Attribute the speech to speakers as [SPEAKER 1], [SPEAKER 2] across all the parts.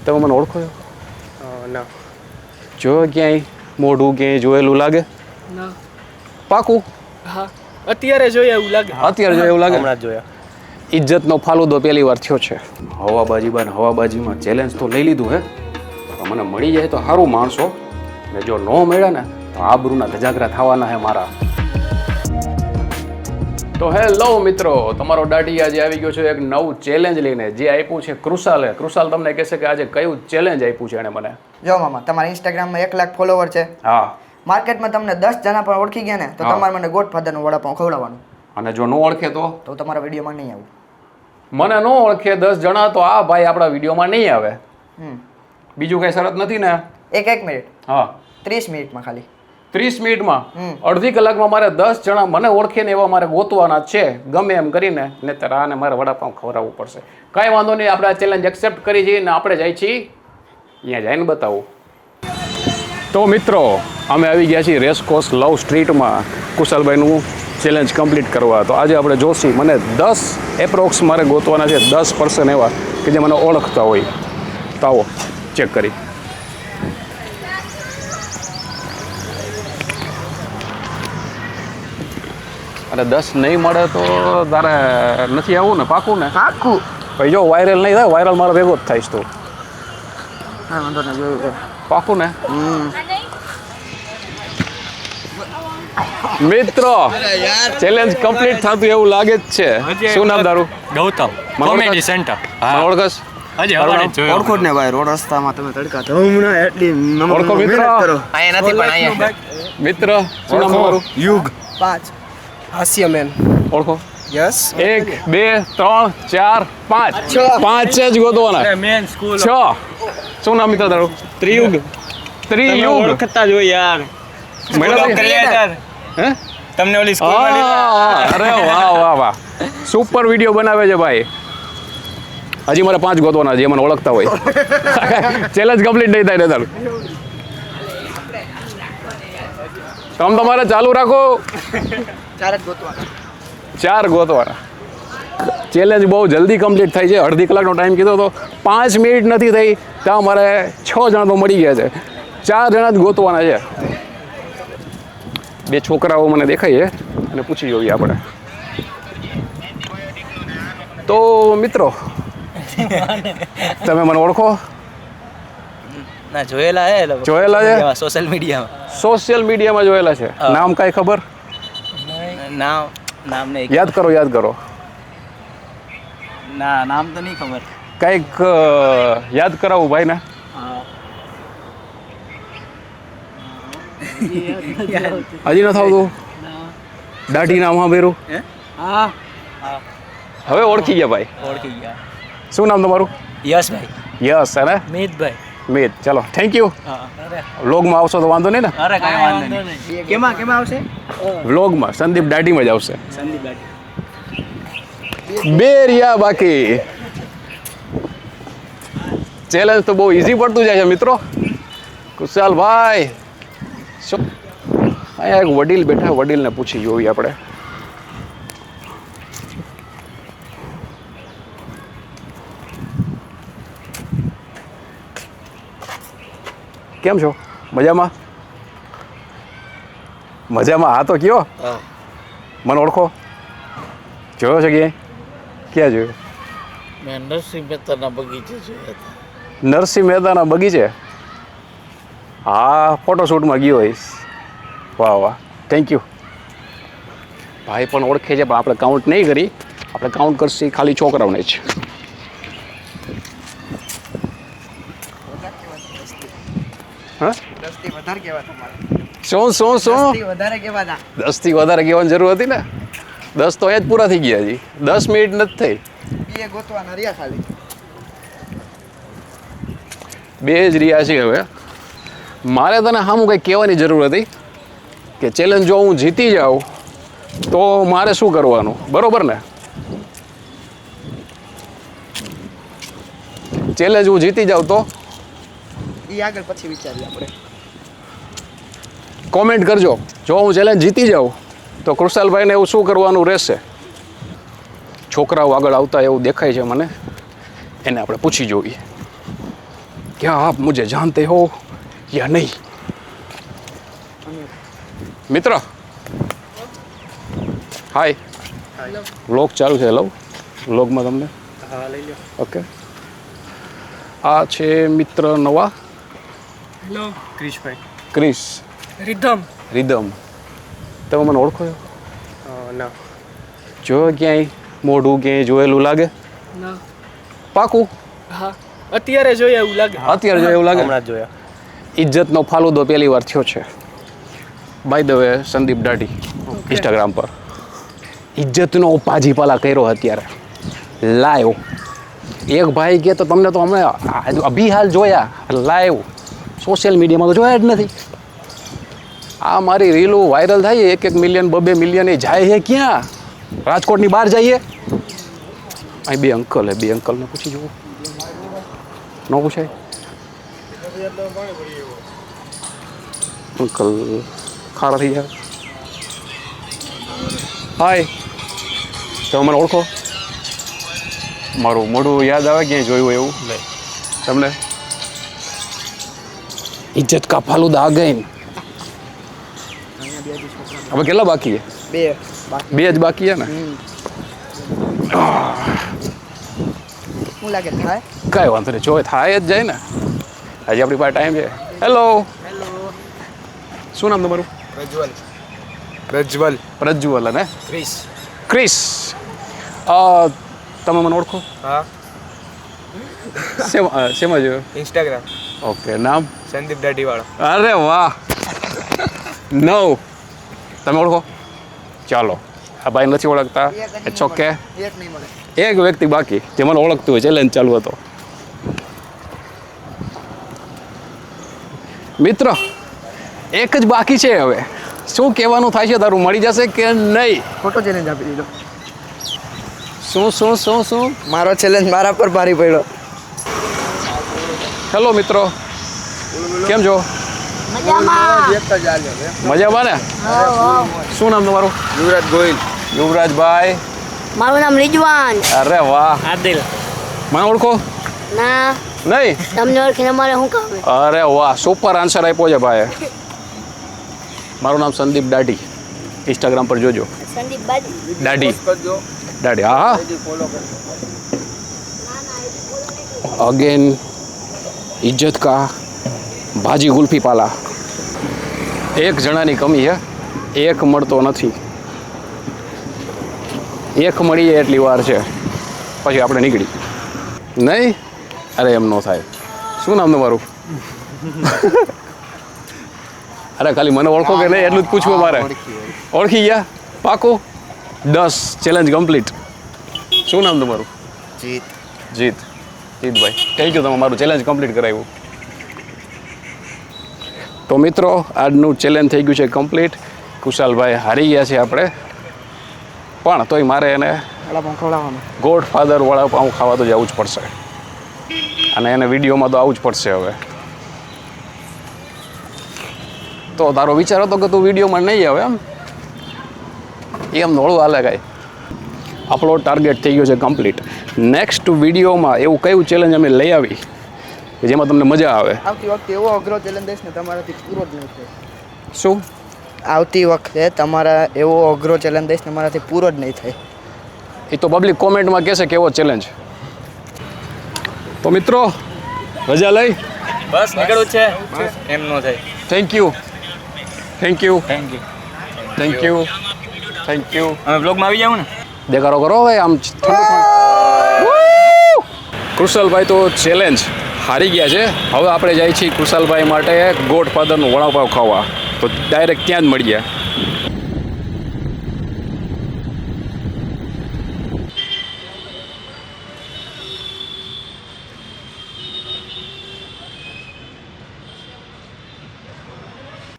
[SPEAKER 1] તમે મને ઓળખો છો?
[SPEAKER 2] ના.
[SPEAKER 1] જો ક્યાંય મોઢું ક્યાંય જોયેલું લાગે?
[SPEAKER 2] ના.
[SPEAKER 1] પાકું?
[SPEAKER 2] હા, અત્યારે જોયા એવું લાગે.
[SPEAKER 1] અત્યારે જોયા એવું લાગે?
[SPEAKER 2] હમણાં જોયા.
[SPEAKER 1] ઇજ્જતનો ફાલુદો પહેલી વાર થયો છે. હવાબાજીમાં ચેલેન્જ તો લઈ લીધું હે, પણ મને મળી જાય તો સારું માણસો, ને જો ન મળ્યા ને તો આબરૂના ધજાગરા થવાના હે મારા. તો હેલો મિત્રો, તમારો દાઢી આજે આવી ગયો છે એક નવું ચેલેન્જ લઈને, જે આપ્યું છે કૃષાલે. કૃષાલ તમને કહેશે કે આજે કયું ચેલેન્જ આપ્યું છે એણે મને.
[SPEAKER 3] જો મામા, તમારા ઇન્સ્ટાગ્રામમાં 1 લાખ ફોલોવર છે.
[SPEAKER 1] હા.
[SPEAKER 3] માર્કેટમાં તમને 10 જણા પણ ઓળખી ગયા ને તો તમારે મને ગોડફાધરનું વડાપાઉં ખવડાવવાનું.
[SPEAKER 1] અને જો ન ઓળખે તો
[SPEAKER 3] તમારા વિડીયોમાં નહીં આવું.
[SPEAKER 1] મને ન ઓળખે 10 જણા તો આ ભાઈ આપણા વિડીયોમાં નહીં આવે. બીજું કઈ શરત નથી ને?
[SPEAKER 3] એક મિનિટ.
[SPEAKER 1] હા,
[SPEAKER 3] 30 મિનિટમાં ખાલી.
[SPEAKER 1] 30 મિનિટમાં? અડધી કલાકમાં મારે 10 જણા મને ઓળખે ને એવા મારે ગોતવાના છે, ગમે એમ કરીને, નહીંતર આને મારે વડાપાઉં ખવડાવવું પડશે. કાંઈ વાંધો નહીં, આપણે આ ચેલેન્જ એક્સેપ્ટ કરી જઈએ ને આપણે જાય છીએ અહીંયા જઈને બતાવું. તો મિત્રો, અમે આવી ગયા છીએ રેસકોર્સ લવ સ્ટ્રીટમાં કુશાલભાઈનું ચેલેન્જ કમ્પ્લીટ કરવા. તો આજે આપણે જોશી, મને 10 એપ્રોક્સ મારે ગોતવાના છે, 10% એવા કે જે મને ઓળખતા હોય. તો આવો ચેક કરી. અને 10 નહીં મળે તો તારે નથી આવું ને? પાકું ને?
[SPEAKER 3] પાકું.
[SPEAKER 1] ભાઈ જો વાયરલ નહીં થાય, વાયરલ મારો ભેગો જ થાઈશ તું.
[SPEAKER 3] હા, વાંધો નહીં, જોયું.
[SPEAKER 1] પાકું ને? મિત્રો, ચેલેન્જ કમ્પ્લીટ થતું એવું લાગે જ છે. શું નામ તારું?
[SPEAKER 4] Gautam, comedy centre.
[SPEAKER 1] ઓળખસ?
[SPEAKER 3] ઓળખો ને ભાઈ, રોડ રસ્તામાં તમે તડકા તો હમણાં એટલી
[SPEAKER 1] ઓળખો મિત્ર?
[SPEAKER 2] અહીંયા નથી પણ અહીંયા.
[SPEAKER 1] મિત્ર, શું નામ તમારું?
[SPEAKER 4] યુગ
[SPEAKER 3] 5
[SPEAKER 2] હાસ્યમેન.
[SPEAKER 1] ઓળખો?
[SPEAKER 2] યસ.
[SPEAKER 1] 1 2 3 4 5 5 જ ગોતવાના.
[SPEAKER 4] Main school
[SPEAKER 1] 6. શું નામ મિત્ર તારું?
[SPEAKER 4] ત્રિયુગ.
[SPEAKER 1] ત્રિયુગ.
[SPEAKER 4] ઓળખતા જ હોય યાર. ક્રિએટર.
[SPEAKER 1] હે?
[SPEAKER 4] તમને ઓલી સ્કૂલ
[SPEAKER 1] અરે વાહ. સુપર વિડીયો બનાવે છે ભાઈ. હજી મારે 5 ગોતવાના જે મને ઓળખતા હોય. ચેલેન્જ કમ્પ્લીટ નહીં થાય ને તારું. તમે તમારે ચાલુ રાખો.
[SPEAKER 3] 4 જ ગોતવાના.
[SPEAKER 1] 4 ગોતવાના. ચેલેન્જ બહુ જલ્દી કમ્પ્લીટ થાય છે. અડધી કલાકનો ટાઈમ કીધો તો 5 મિનિટ નથી થઈ ત્યાં મારે 6 જણા તો મળી ગયા છે. 4 જણા જ ગોતવાના છે. 2 છોકરાઓ મને દેખાય છે અને પૂછી જોઈએ આપણે. તો મિત્રો, તમે મને ઓળખો?
[SPEAKER 4] ના, જોયેલા હે લોકો.
[SPEAKER 1] જોયેલા છે?
[SPEAKER 4] સોશિયલ મીડિયામાં.
[SPEAKER 1] સોશિયલ મીડિયામાં જોયેલા છે. નામ કાંઈ ખબર?
[SPEAKER 4] નામ નહીં.
[SPEAKER 1] યાદ કરો.
[SPEAKER 4] ના, નામ તો નહીં ખબર.
[SPEAKER 1] કંઈક યાદ કરાવું ભાઈ ને. હજી ન થતું? દાઢી નામ સાંભળ્યું?
[SPEAKER 4] હા.
[SPEAKER 1] હવે ઓળખી ગયા ભાઈ.
[SPEAKER 4] ઓળખી ગયા.
[SPEAKER 1] શું નામ તમારું?
[SPEAKER 4] યશભાઈ.
[SPEAKER 1] યસ. અને
[SPEAKER 4] મિતભાઈ.
[SPEAKER 1] મિત. ચલો, થેન્ક યુ. વ્લોગમાં આવશો તો વાંધો નહીં ને?
[SPEAKER 4] અરે કાંઈ વાંધો નહીં.
[SPEAKER 3] કેમાં આવશે?
[SPEAKER 1] વ્લોગમાં સંદીપ દાઢીમાં જ આવશે.
[SPEAKER 4] સંદીપ દાઢી.
[SPEAKER 1] 2 રહ્યા બાકી. ચેલેન્જ તો બહુ ઇઝી પડતું જાય છે મિત્રો. કુશાલભાઈ, શું અહીંયા એક વડીલ બેઠા, વડીલને પૂછી જોઈએ આપણે. કેમ છો? મજામાં? હા તો કયો. મને ઓળખો? જોયો છે ક્યાં જોયો?
[SPEAKER 5] મેં નરસિંહ મહેતાના બગીચે જોયા હતા.
[SPEAKER 1] નરસિંહ મહેતાના બગીચે? હા, ફોટોશૂટમાં ગયો હોઈશ. વાહ, થેન્ક યુ. ભાઈ પણ ઓળખે છે, પણ આપણે કાઉન્ટ નહીં કરી. આપણે કાઉન્ટ કરશી ખાલી છોકરાઓને જ. હા,
[SPEAKER 3] 10 થી વધારે કેવા તમારે.
[SPEAKER 1] શું
[SPEAKER 3] 10 થી વધારે કેવા હતા.
[SPEAKER 1] 10 થી વધારે કહેવાની જરૂર હતી ને? 10 તો અહીંયા જ પૂરા થઈ ગયા. હજી 10 મિનિટ નથી થઈ.
[SPEAKER 3] 2 ગોતવાના રહ્યા ખાલી.
[SPEAKER 1] 2 જ રહ્યા છે. હવે મારે તને સામું કંઈક કહેવાની જરૂર હતી કે ચેલેન્જ જો હું જીતી જાઉં તો મારે શું કરવાનું, બરોબર ને? ચેલેન્જ હું જીતી જાઉં તો
[SPEAKER 3] એ આગળ પછી વિચારીએ આપણે.
[SPEAKER 1] કોમેન્ટ કરજો. જો હું ચેલેન્જ જીતી જાઉં તો કૃષાલભાઈને એવું શું કરવાનું રહેશે. છોકરાઓ આગળ આવતા એવું દેખાય છે મને, એને આપણે પૂછી જોઈએ. क्या आप मुझे जानते हो या नहीं મિત્ર હાય વ્લોગ ચાલુ છે લવ વ્લોગમાં તમને
[SPEAKER 2] હા લઈ લો.
[SPEAKER 1] ઓકે આ છે મિત્ર નવા
[SPEAKER 2] હેલો ક્રિશભાઈ.
[SPEAKER 1] ક્રિસ
[SPEAKER 2] રિધમ.
[SPEAKER 1] રિધમ તમે મને ઓળખો છો
[SPEAKER 2] ના.
[SPEAKER 1] જો ક્યાંય મોઢું ક્યાંય જોયેલું લાગે
[SPEAKER 2] ના.
[SPEAKER 1] પાકું
[SPEAKER 2] હા અત્યારે જોયા એવું લાગે.
[SPEAKER 1] અત્યારે જો એવું લાગે
[SPEAKER 2] હમણાં જ જોયા.
[SPEAKER 1] ઇજ્જતનો ફાલુદો પહેલી વાર થયો છે બાય ધ વે સંદીપ દાઢી ઇન્સ્ટાગ્રામ પર ઇજ્જતનો પાજીપાલા કર્યો અત્યારે લાઈવ એક ભાઈ કે તો તમને તો અમે અભી હાલ જોયા લાઈવ સોશિયલ મીડિયામાં તો જોયા જ નથી આ મારી રીલો વાયરલ થાય 1 મિલિયન 2 મિલિયન એ જાય છે ક્યાં રાજકોટની બહાર જઈએ અહીં બે અંકલને પૂછી જુઓ ન પૂછાય અંકલ ખારા થઈ જાય હાય તમે મને ઓળખો મારું મોઢું યાદ આવે ક્યાંય જોયું હોય એવું તમને ઇજ્જત કા ફાલુદા આ ગઈ હવે કેટલા બાકી છે બે જ બાકી છે ને
[SPEAKER 3] શું લાગે થાય?
[SPEAKER 1] કાંઈ વાંધો નહીં જો થાય જ જાય ને આજે આપણી પાસે ટાઈમ છે હેલો શું નામ તમારું
[SPEAKER 2] પ્રજ્વલ.
[SPEAKER 1] પ્રજ્વલ અને
[SPEAKER 2] ક્રિશ.
[SPEAKER 1] ક્રિસ તમે મને ઓળખો
[SPEAKER 2] હા.
[SPEAKER 1] શેમાં જોયો
[SPEAKER 2] ઇન્સ્ટાગ્રામ.
[SPEAKER 1] ઓકે નામ
[SPEAKER 2] સંદીપ દાઢીવાળો.
[SPEAKER 1] અરે વાહ નવ તમે ઓળખો ચાલો આ ભાઈ નથી ઓળખતા ઇટ્સ ઓકે
[SPEAKER 3] એક નહીં મળે.
[SPEAKER 1] એક વ્યક્તિ બાકી જે મને ઓળખતું હોય ચેલેન્જ ચાલુ હતો મિત્ર એક જ બાકી છે હવે શું કહેવાનું થાય છે તારું મળી જશે કે નહીં
[SPEAKER 3] ખોટો ચેલેન્જ આપી દીધો.
[SPEAKER 1] શું
[SPEAKER 3] મારો ચેલેન્જ મારા પર ભારી પડ્યો.
[SPEAKER 1] હેલો મિત્રો કેમ છો મજામાં ને શું નામ તમારું
[SPEAKER 2] યુવરાજ ગોહિલ.
[SPEAKER 1] યુવરાજભાઈ
[SPEAKER 6] મારું નામ રિજવાન.
[SPEAKER 1] અરે વાહ
[SPEAKER 4] આદિલ.
[SPEAKER 1] મને ઓળખો
[SPEAKER 6] ના
[SPEAKER 1] નહીં
[SPEAKER 6] તમને ઓળખીને મારે શું કામ?
[SPEAKER 1] અરે વાહ સુપર આન્સર આપ્યો છે ભાઈ મારું નામ સંદીપ દાઢી ઇન્સ્ટાગ્રામ પર જોજો
[SPEAKER 6] સંદીપ બાજુ.
[SPEAKER 1] દાઢી હા અગેન ઇજ્જત કા ભાજી ગુલ્ફી પાલા એક જણાની કમી છે એક મળતો નથી એક મળીએ એટલી વાર છે પછી આપણે નીકળી નહીં અરે એમ ન થાય શું નામ તમારું અરે ખાલી મને ઓળખો કે નહીં એટલું જ પૂછવું મારે ઓળખી ગયા પાકું 10 ચેલેન્જ કમ્પ્લીટ શું નામ તમારું જીતભાઈ થેન્ક યુ તમે મારું ચેલેન્જ કમ્પ્લીટ કરાવ્યું તો મિત્રો આજનું ચેલેન્જ થઈ ગયું છે કમ્પ્લીટ કુશાલભાઈ હારી ગયા છે આપણે પણ તોય મારે એને
[SPEAKER 3] વડાપાઉં ખવડાવવાનું.
[SPEAKER 1] ગોડ ફાધર વડાપાઉં ખાવા તો જવું જ પડશે અને એને વિડીયોમાં તો આવવું જ પડશે હવે તો તારો વિચાર હતો કે તું વિડીયોમાં નહીં આવે એમ નોળું હાલે કાંઈ આપણો ટાર્ગેટ થઈ ગયો છે કમ્પ્લીટ નેક્સ્ટ વિડીયોમાં એવું કયું ચેલેન્જ અમે લઈ આવી કે જેમાં તમને મજા આવે
[SPEAKER 3] આવતી વખતે એવો અઘરો ચેલેન્જ દઈશ ને તમારાથી પૂરો જ નહીં થાય.
[SPEAKER 1] શું
[SPEAKER 3] આવતી વખતે તમારા એવો અઘરો ચેલેન્જ દઈશ ને મારાથી પૂરો જ નહીં થાય.
[SPEAKER 1] એ તો પબ્લિક કોમેન્ટમાં કહેશે કેવો ચેલેન્જ તો મિત્રો રજા લઈ
[SPEAKER 2] બસ નીકળવું છે એમ નો થાય.
[SPEAKER 1] થેન્ક યુ
[SPEAKER 2] અમે બ્લોગમાં આવી જાવ ને.
[SPEAKER 1] દેખાડો કરો હવે આમ કૃષલભાઈ તો ચેલેન્જ હારી ગયા છે હવે આપણે જઈએ છીએ કૃષલભાઈ માટે ગોડ ફાધરનું વડાપાવ ખાવા તો ડાયરેક્ટ ત્યાં જ મળીએ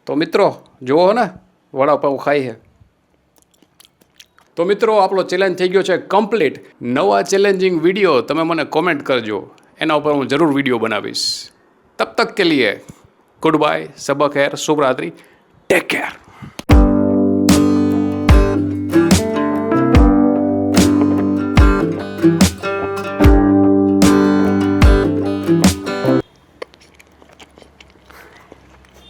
[SPEAKER 1] તો મિત્રો જુઓ ને વડાપાવ ખાઈ છે તો મિત્રો આપણો ચેલેન્જ થઈ ગયો છે કમ્પ્લીટ નવા ચેલેન્જિંગ વિડીયો તમે મને કોમેન્ટ કરજો એના ઉપર હું જરૂર વિડીયો બનાવીશ તબ તક કે લીએ ગુડ બાય સબા ખૈર શુભ રાત્રિ ટેક કેર